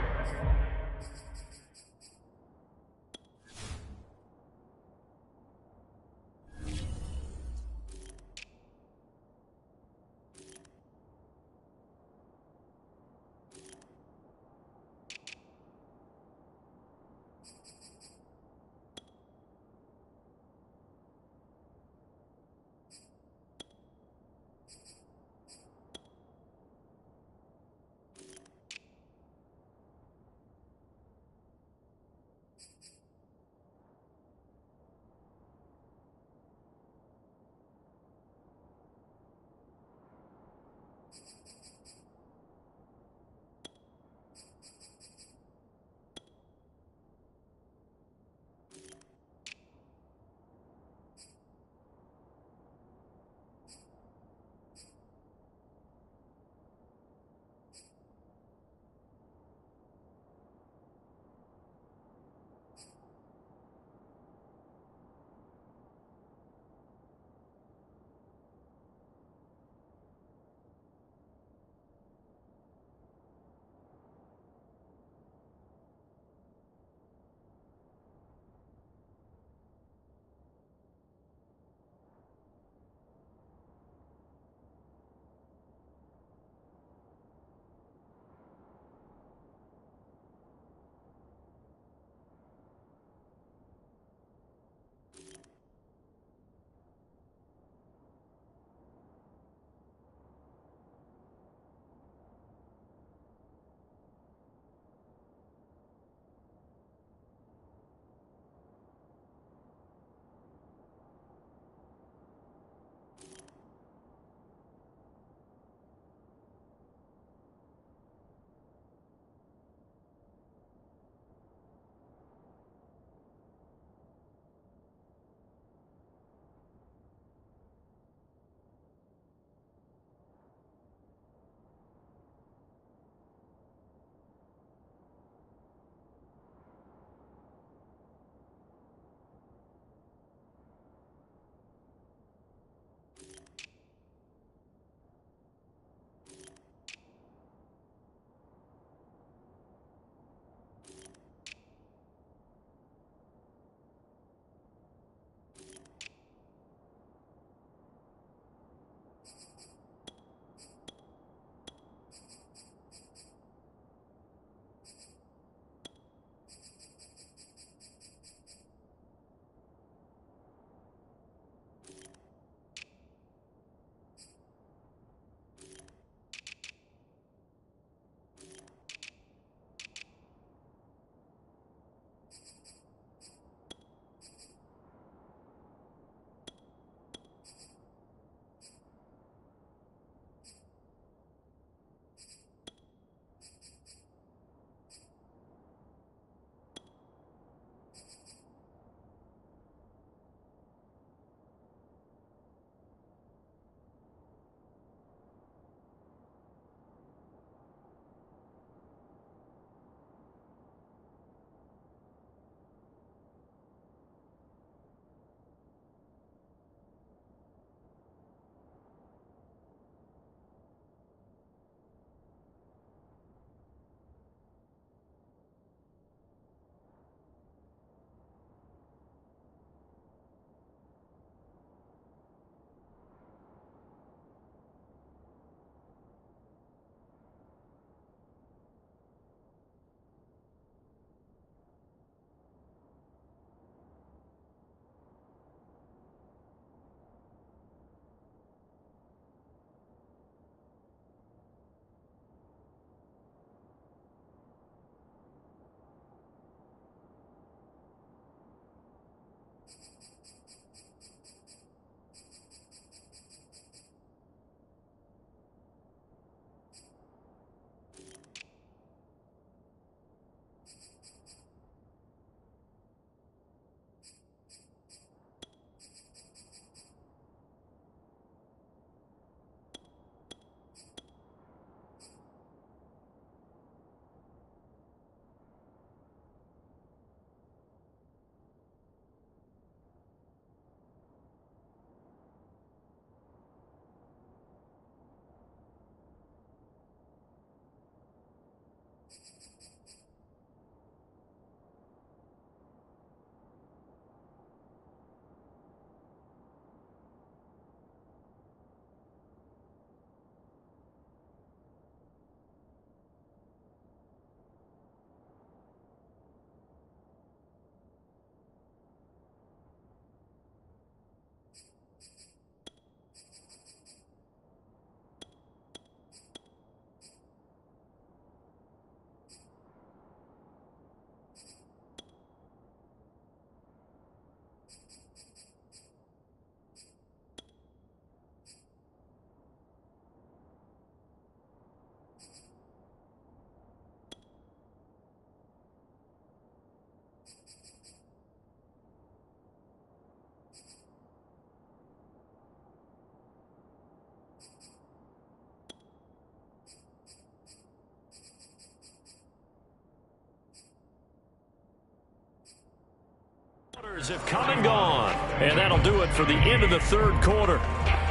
Have come and gone, and that'll do it for the end of the third quarter.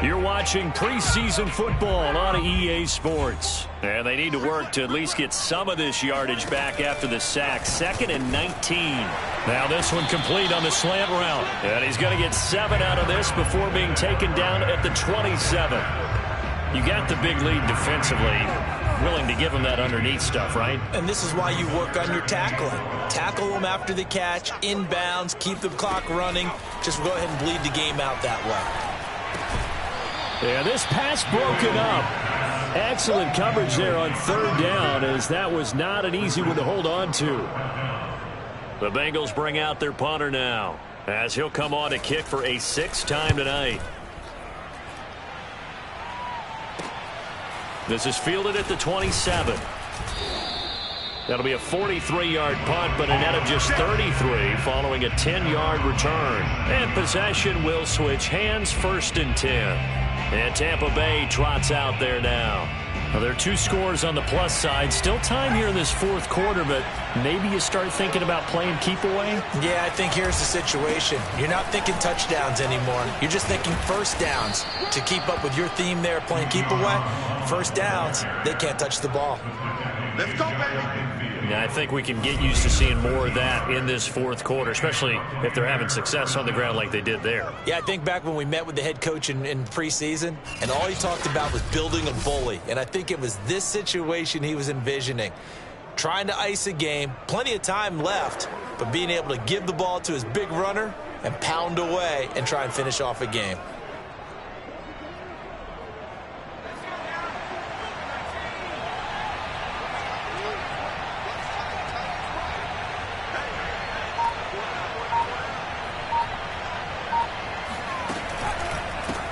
You're watching preseason football on EA Sports, and they need to work to at least get some of this yardage back after the sack. 2nd and 19. Now this one complete on the slant route, and he's going to get 7 out of this before being taken down at the 27. You got the big lead defensively. Willing to give him that underneath stuff, right? And this is why you work on your tackling. Tackle them after the catch, inbounds, keep the clock running. Just go ahead and bleed the game out that way. Yeah, this pass broken up. Excellent coverage there on 3rd down, as that was not an easy one to hold on to. The Bengals bring out their punter now, as he'll come on to kick for a 6th time tonight. This is fielded at the 27. That'll be a 43-yard punt, but a net of just 33 following a 10-yard return. And possession will switch hands, 1st and 10. And Tampa Bay trots out there now. Well, there are 2 scores on the plus side. Still time here in this 4th quarter, but maybe you start thinking about playing keep away? Yeah, I think here's the situation. You're not thinking touchdowns anymore. You're just thinking 1st downs. To keep up with your theme there, playing keep away, 1st downs, they can't touch the ball. Let's go, baby. Yeah, I think we can get used to seeing more of that in this 4th quarter, especially if they're having success on the ground like they did there. Yeah, I think back when we met with the head coach in preseason, and all he talked about was building a bully. And I think it was this situation he was envisioning. Trying to ice a game, plenty of time left, but being able to give the ball to his big runner and pound away and try and finish off a game.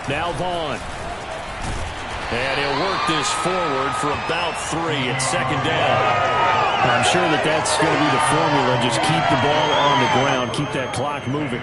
Now Vaughn. And he'll work this forward for about 3 at 2nd down. I'm sure that's going to be the formula. Just keep the ball on the ground. Keep that clock moving.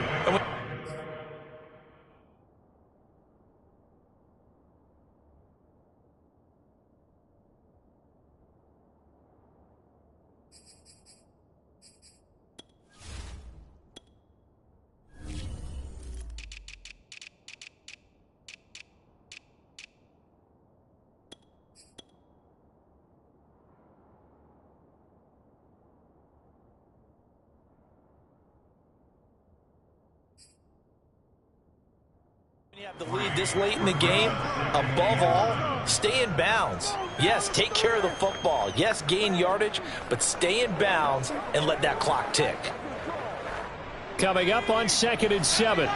You have the lead this late in the game. Above all, stay in bounds. Yes, take care of the football. Yes, gain yardage, but stay in bounds and let that clock tick. Coming up on 2nd and 7.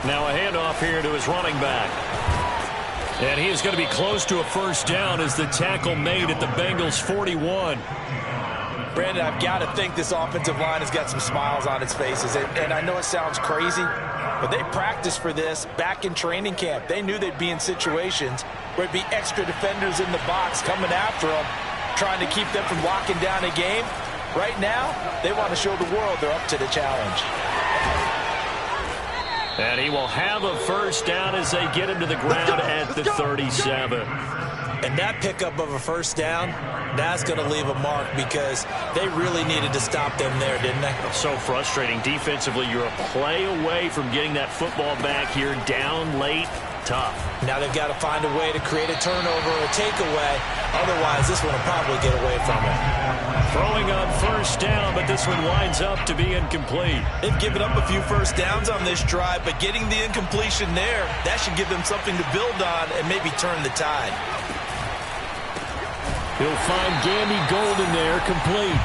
Now a handoff here to his running back. And he is going to be close to a 1st down as the tackle made at the Bengals 41. Brandon, I've got to think this offensive line has got some smiles on its faces. And I know it sounds crazy, but they practiced for this back in training camp. They knew they'd be in situations where it'd be extra defenders in the box coming after them, trying to keep them from locking down a game. Right now, they want to show the world they're up to the challenge. And he will have a 1st down as they get him to the ground at the 37. And that pickup of a 1st down, that's going to leave a mark because they really needed to stop them there, didn't they? So frustrating. Defensively, you're a play away from getting that football back here down late. Tough. Now they've got to find a way to create a turnover or a takeaway. Otherwise, this one will probably get away from them. Throwing on 1st down, but this one winds up to be incomplete. They've given up a few 1st downs on this drive, but getting the incompletion there, that should give them something to build on and maybe turn the tide. He'll find Gandy Golden there, complete.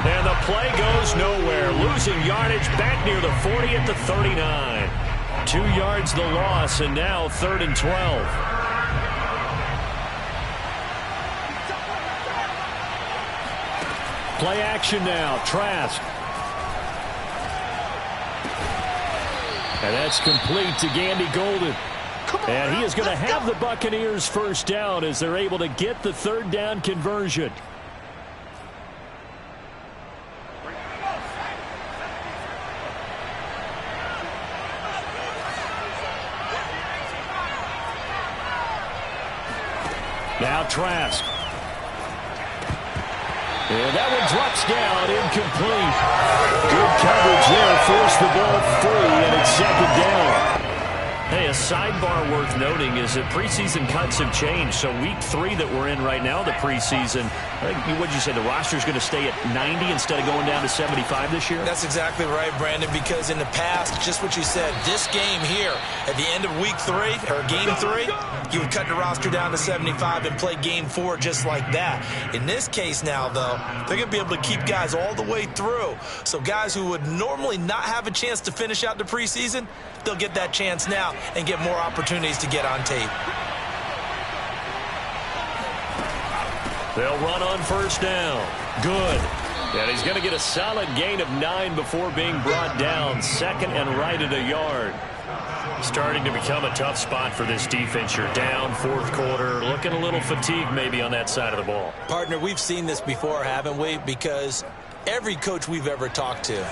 And the play goes nowhere. Losing yardage back near the 40 at the 39. 2 yards the loss, and now 3rd and 12. Play action now. Trask. And that's complete to Gandy Golden. And he is going to have the Buccaneers 1st down as they're able to get the 3rd down conversion. Now Trask. And that one drops down, incomplete. Good coverage there, forced the ball free, and it's second down. Hey, a sidebar worth noting is that preseason cuts have changed. So week 3 that we're in right now, the preseason, I think, what did you say, the roster's going to stay at 90 instead of going down to 75 this year? That's exactly right, Brandon, because in the past, just what you said, this game here, at the end of week 3, or game 3, you would cut the roster down to 75 and play game 4 just like that. In this case now, though, they're going to be able to keep guys all the way through. So guys who would normally not have a chance to finish out the preseason, they'll get that chance now and get more opportunities to get on tape. They'll run on first down. Good. And he's going to get a solid gain of 9 before being brought down. Second and right at a yard. Starting to become a tough spot for this defense. You're down, fourth quarter, looking a little fatigued maybe on that side of the ball. Partner, we've seen this before, haven't we? Because every coach we've ever talked to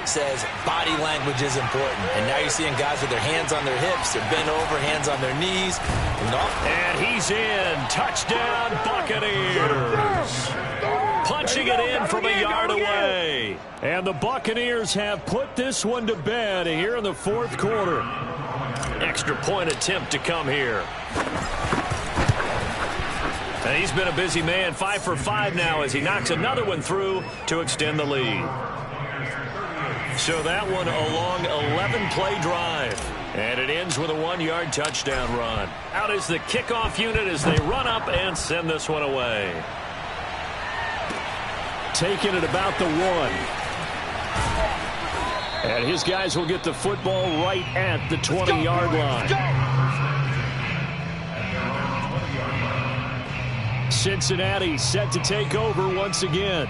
says body language is important. And now you're seeing guys with their hands on their hips, they're bent over, hands on their knees. And he's in. Touchdown, Buccaneers. Punching it in from a yard away. And the Buccaneers have put this one to bed here in the fourth quarter. Extra point attempt to come here. And he's been a busy man, 5 for 5 now as he knocks another one through to extend the lead. So that one a long 11-play drive. And it ends with a 1-yard touchdown run. Out is the kickoff unit as they run up and send this one away. Taking it about the 1. And his guys will get the football right at the 20-yard line. Cincinnati set to take over once again.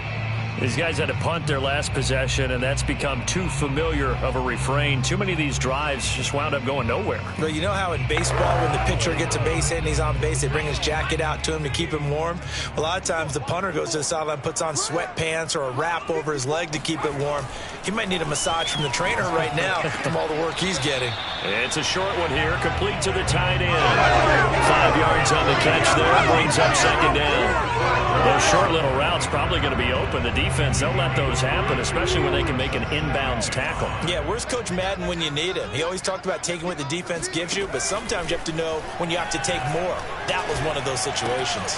These guys had to punt their last possession, and that's become too familiar of a refrain. Too many of these drives just wound up going nowhere. Well, you know how in baseball when the pitcher gets a base hit and he's on base, they bring his jacket out to him to keep him warm? A lot of times the punter goes to the sideline, puts on sweatpants or a wrap over his leg to keep it warm. He might need a massage from the trainer right now from all the work he's getting. It's a short one here, complete to the tight end. 5 yards on the catch there, brings up second down. Those short little routes probably going to be open. The defense, they'll let those happen, especially when they can make an inbounds tackle. Yeah, where's Coach Madden when you need him? He always talked about taking what the defense gives you, but sometimes you have to know when you have to take more. That was one of those situations.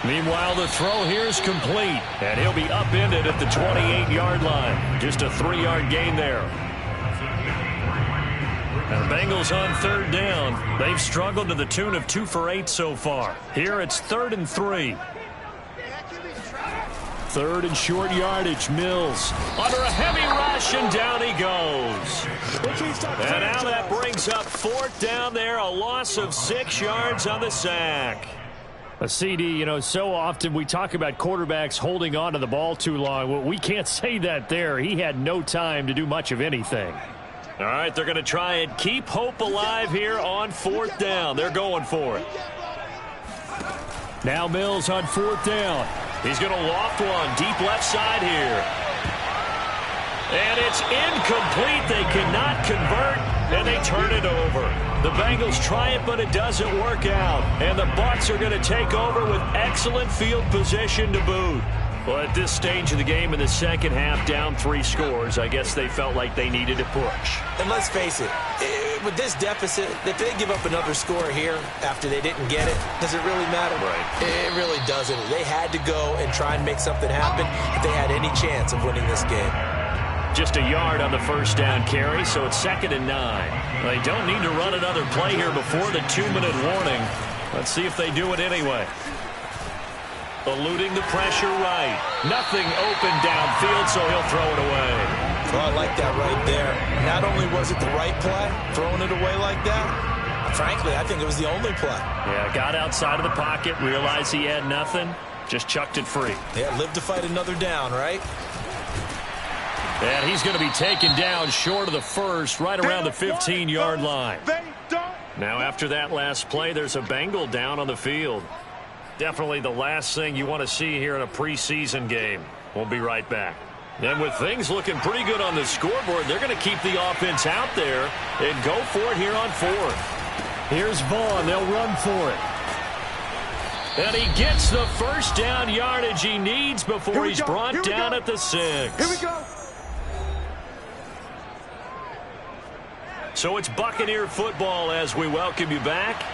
Meanwhile, the throw here is complete, and he'll be upended at the 28-yard line. Just a 3-yard gain there. And the Bengals on third down. They've struggled to the tune of 2 for 8 so far. Here it's 3rd and 3. Third and short yardage. Mills under a heavy rush, and down he goes. And now that brings up 4th down there. A loss of 6 yards on the sack. A CD, you know, so often we talk about quarterbacks holding on to the ball too long. Well, we can't say that there. He had no time to do much of anything. All right, they're going to try and keep hope alive here on 4th down. They're going for it. Now Mills on 4th down. He's going to loft one deep left side here. And it's incomplete. They cannot convert, and they turn it over. The Bengals try it, but it doesn't work out. And the Bucs are going to take over with excellent field position to boot. Well, at this stage of the game in the second half, down 3 scores, I guess they felt like they needed to push. And let's face it, with this deficit, if they give up another score here after they didn't get it, does it really matter? Right. It really doesn't. They had to go and try and make something happen if they had any chance of winning this game. Just a yard on the first down carry, so it's 2nd and 9. They don't need to run another play here before the 2-minute warning. Let's see if they do it anyway. Eluding the pressure right. Nothing open downfield, so he'll throw it away. Well, I like that right there. Not only was it the right play, throwing it away like that, frankly, I think it was the only play. Yeah, got outside of the pocket, realized he had nothing, just chucked it free. Yeah, live to fight another down, right? And he's going to be taken down short of the first, right around the 15-yard line. Now, after that last play, there's a Bengal down on the field. Definitely the last thing you want to see here in a preseason game. We'll be right back. And with things looking pretty good on the scoreboard, they're going to keep the offense out there and go for it here on 4th. Here's Vaughn. They'll run for it. And he gets the first down yardage he needs before he's brought down at the 6. Here we go. So it's Buccaneer football as we welcome you back.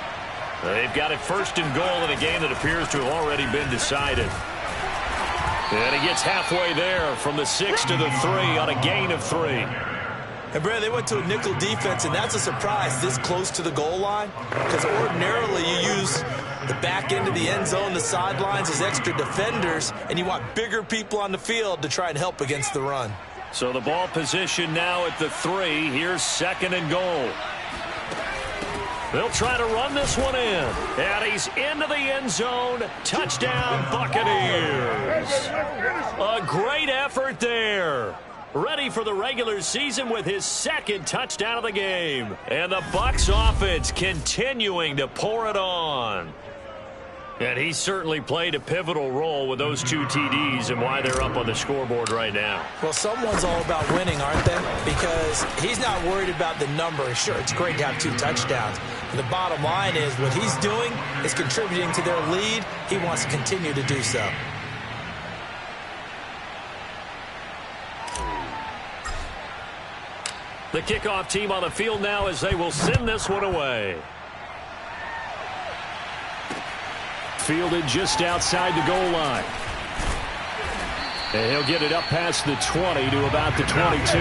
They've got it 1st and goal in a game that appears to have already been decided. And he gets halfway there from the 6 to the 3 on a gain of 3. And, Brad, they went to a nickel defense, and that's a surprise this close to the goal line, because ordinarily you use the back end of the end zone, the sidelines as extra defenders, and you want bigger people on the field to try and help against the run. So the ball position now at the 3. Here's 2nd and goal. They'll try to run this one in. And he's into the end zone. Touchdown, Buccaneers. A great effort there. Ready for the regular season with his 2nd touchdown of the game. And the Bucs offense continuing to pour it on. And he certainly played a pivotal role with those 2 TDs and why they're up on the scoreboard right now. Well, someone's all about winning, aren't they? Because he's not worried about the number. Sure, it's great to have 2 touchdowns. But the bottom line is what he's doing is contributing to their lead. He wants to continue to do so. The kickoff team on the field now as they will send this one away. Fielded just outside the goal line. And he'll get it up past the 20 to about the 22.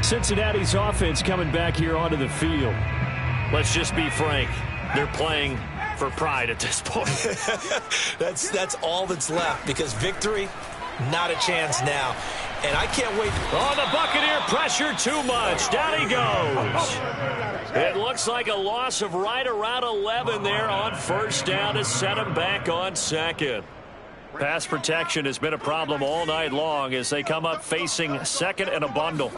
Cincinnati's offense coming back here onto the field. Let's just be frank. They're playing for pride at this point. That's all that's left, because victory, not a chance now. And I can't wait. Oh, the Buccaneer pressure too much. Down he goes. It looks like a loss of right around 11 there on 1st down to set him back on 2nd. Pass protection has been a problem all night long as they come up facing 2nd and a bundle.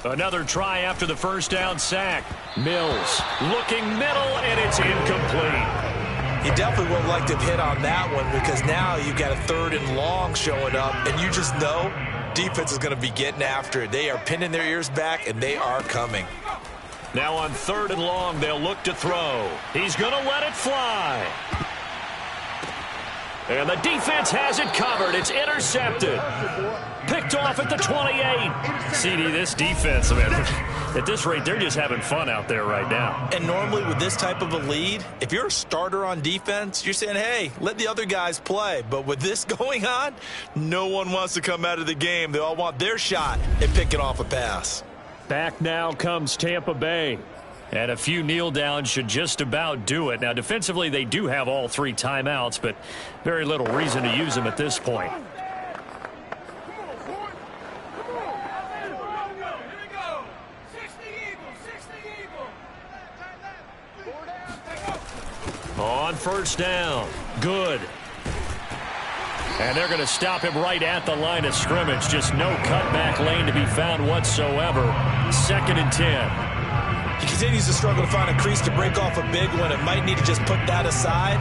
Another try after the 1st down sack. Mills looking middle, and it's incomplete. You definitely would like to have hit on that one, because now you've got a 3rd and long showing up, and you just know defense is going to be getting after it. They are pinning their ears back, and they are coming. Now on 3rd and long, they'll look to throw. He's going to let it fly. And the defense has it covered. It's intercepted. Picked off at the 28. CD, this defense, man, at this rate, they're just having fun out there right now. And normally with this type of a lead, if you're a starter on defense, you're saying, hey, let the other guys play. But with this going on, no one wants to come out of the game. They all want their shot at picking off a pass. Back now comes Tampa Bay. And a few kneel downs should just about do it. Now, defensively, they do have all 3 timeouts, but very little reason to use them at this point. On 1st down. Good. And they're going to stop him right at the line of scrimmage. Just no cutback lane to be found whatsoever. 2nd and 10. He continues to struggle to find a crease to break off a big one, and might need to just put that aside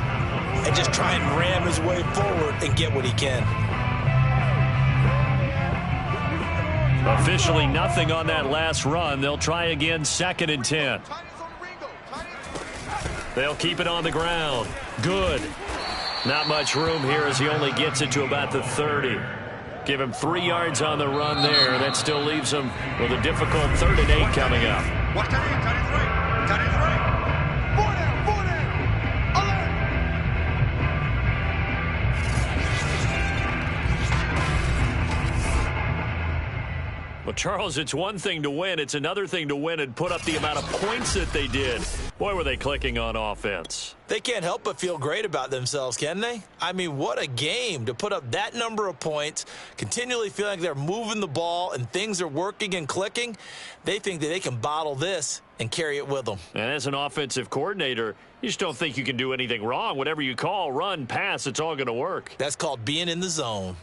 and just try and ram his way forward and get what he can. Officially nothing on that last run. They'll try again, 2nd and 10. They'll keep it on the ground. Good. Not much room here as he only gets it to about the 30. Give him 3 yards on the run there. That still leaves him with a difficult 3rd and 8 coming up. Watch that in. Tight end's right. Tight end's right. 4 down. 4 down. Alert. Well, Charles, it's one thing to win. It's another thing to win and put up the amount of points that they did. Boy, were they clicking on offense. They can't help but feel great about themselves, can they? I mean, what a game to put up that number of points, continually feeling like they're moving the ball and things are working and clicking. They think that they can bottle this and carry it with them. And as an offensive coordinator, you just don't think you can do anything wrong. Whatever you call, run, pass, it's all going to work. That's called being in the zone.